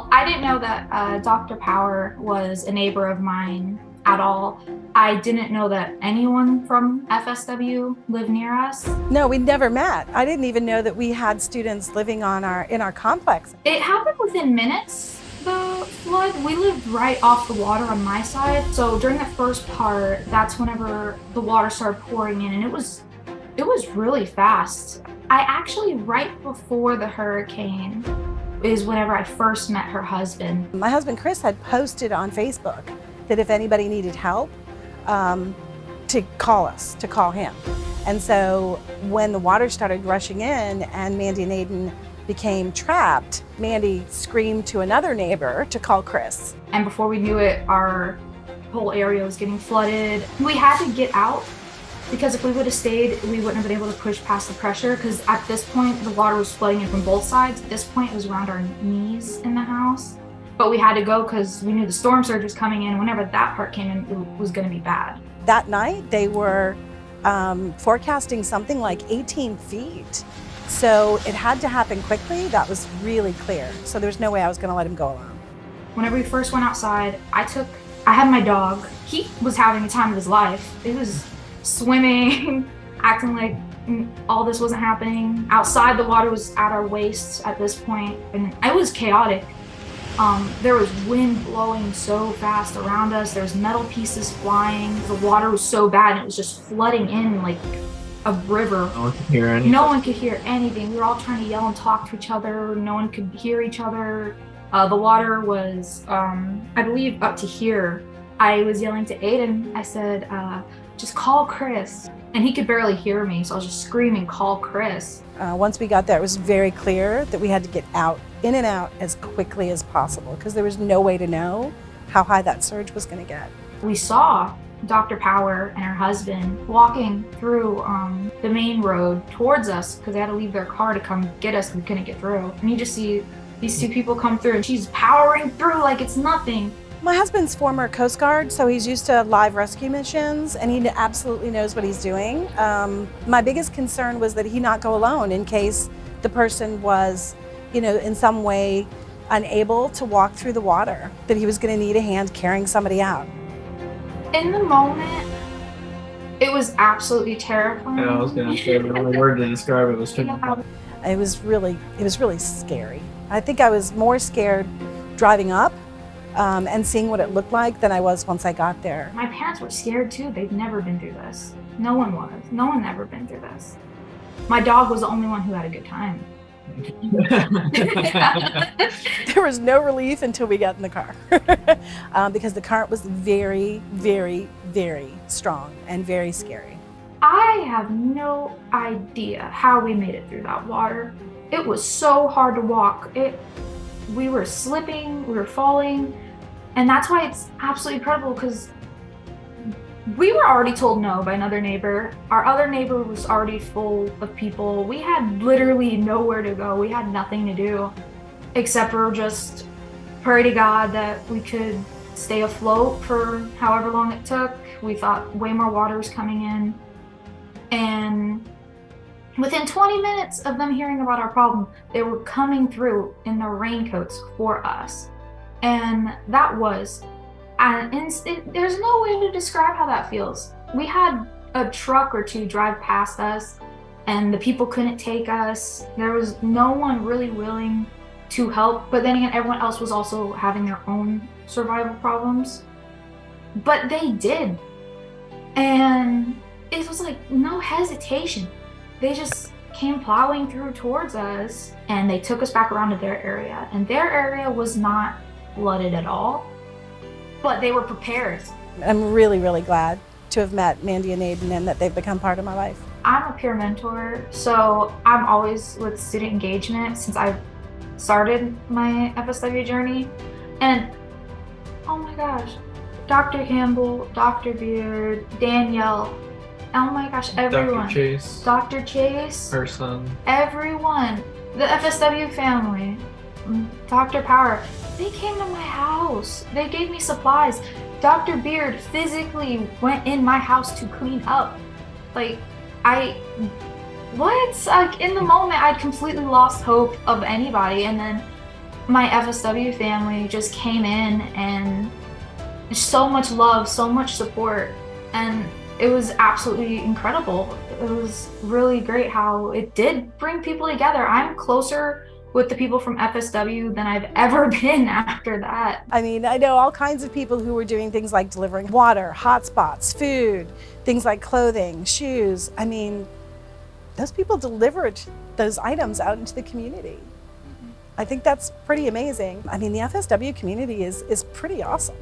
Well, I didn't know that Dr. Power was a neighbor of mine at all. I didn't know that anyone from FSW lived near us. No, we never met. I didn't even know that we had students living in our complex. It happened within minutes, the flood. We lived right off the water on my side. So during the first part, that's whenever the water started pouring in, and it was really fast. I actually, right before the hurricane, is whenever I first met her husband. My husband Chris had posted on Facebook that if anybody needed help, to call him. And so when the water started rushing in and Mandy and Aiden became trapped, Mandy screamed to another neighbor to call Chris. And before we knew it, our whole area was getting flooded. We had to get out because if we would have stayed, we wouldn't have been able to push past the pressure, because at this point, the water was flooding in from both sides. At this point, it was around our knees in the house. But we had to go because we knew the storm surge was coming in. Whenever that part came in, it was going to be bad. That night, they were forecasting something like 18 feet. So it had to happen quickly. That was really clear. So there was no way I was going to let him go alone. Whenever we first went outside, I had my dog. He was having the time of his life. It was swimming, acting like all this wasn't happening. Outside, the water was at our waists at this point, and it was chaotic. There was wind blowing so fast around us. There was metal pieces flying. The water was so bad, and it was just flooding in like a river. No one could hear anything. No one could hear anything. We were all trying to yell and talk to each other. No one could hear each other. The water was, I believe, up to here. I was yelling to Aiden. I said, just call Chris. And he could barely hear me, so I was just screaming, call Chris. Once we got there, it was very clear that we had to get in and out as quickly as possible, because there was no way to know how high that surge was going to get. We saw Dr. Power and her husband walking through the main road towards us, because they had to leave their car to come get us. We couldn't get through. And you just see these two people come through, and she's powering through like it's nothing. My husband's former Coast Guard, so he's used to live rescue missions, and he absolutely knows what he's doing. My biggest concern was that he not go alone in case the person was, in some way unable to walk through the water, that he was going to need a hand carrying somebody out. In the moment, it was absolutely terrifying. Yeah, I was going to say the only word to describe it was terrifying. It was really scary. I think I was more scared driving up and seeing what it looked like than I was once I got there. My parents were scared too. They'd never been through this. No one was. No one ever been through this. My dog was the only one who had a good time. There was no relief until we got in the car because the current was very, very, very strong and very scary. I have no idea how we made it through that water. It was so hard to walk. We were slipping, we were falling, and that's why it's absolutely incredible, because we were already told no by another neighbor. Our other neighbor was already full of people. We had literally nowhere to go. We had nothing to do except for just pray to God that we could stay afloat for however long it took. We thought way more water was coming in. And within 20 minutes of them hearing about our problem, they were coming through in their raincoats for us. And that was there's no way to describe how that feels. We had a truck or two drive past us, and the people couldn't take us. There was no one really willing to help, but then again, everyone else was also having their own survival problems. But they did. And it was like no hesitation. They just came plowing through towards us, and they took us back around to their area. And their area was not flooded at all, but they were prepared. I'm really, really glad to have met Mandy and Aiden and that they've become part of my life. I'm a peer mentor, so I'm always with student engagement since I've started my FSW journey. And oh my gosh, Dr. Campbell, Dr. Beard, Danielle, oh my gosh, everyone. Dr. Chase. Her son. Everyone. The FSW family. Dr. Power. They came to my house. They gave me supplies. Dr. Beard physically went in my house to clean up. Like, in the moment, I'd completely lost hope of anybody. And then My FSW family just came in and so much love, so much support, and it was absolutely incredible. It was really great how it did bring people together. I'm closer with the people from FSW than I've ever been after that. I mean, I know all kinds of people who were doing things like delivering water, hotspots, food, things like clothing, shoes. I mean, those people delivered those items out into the community. I think that's pretty amazing. I mean, the FSW community is pretty awesome.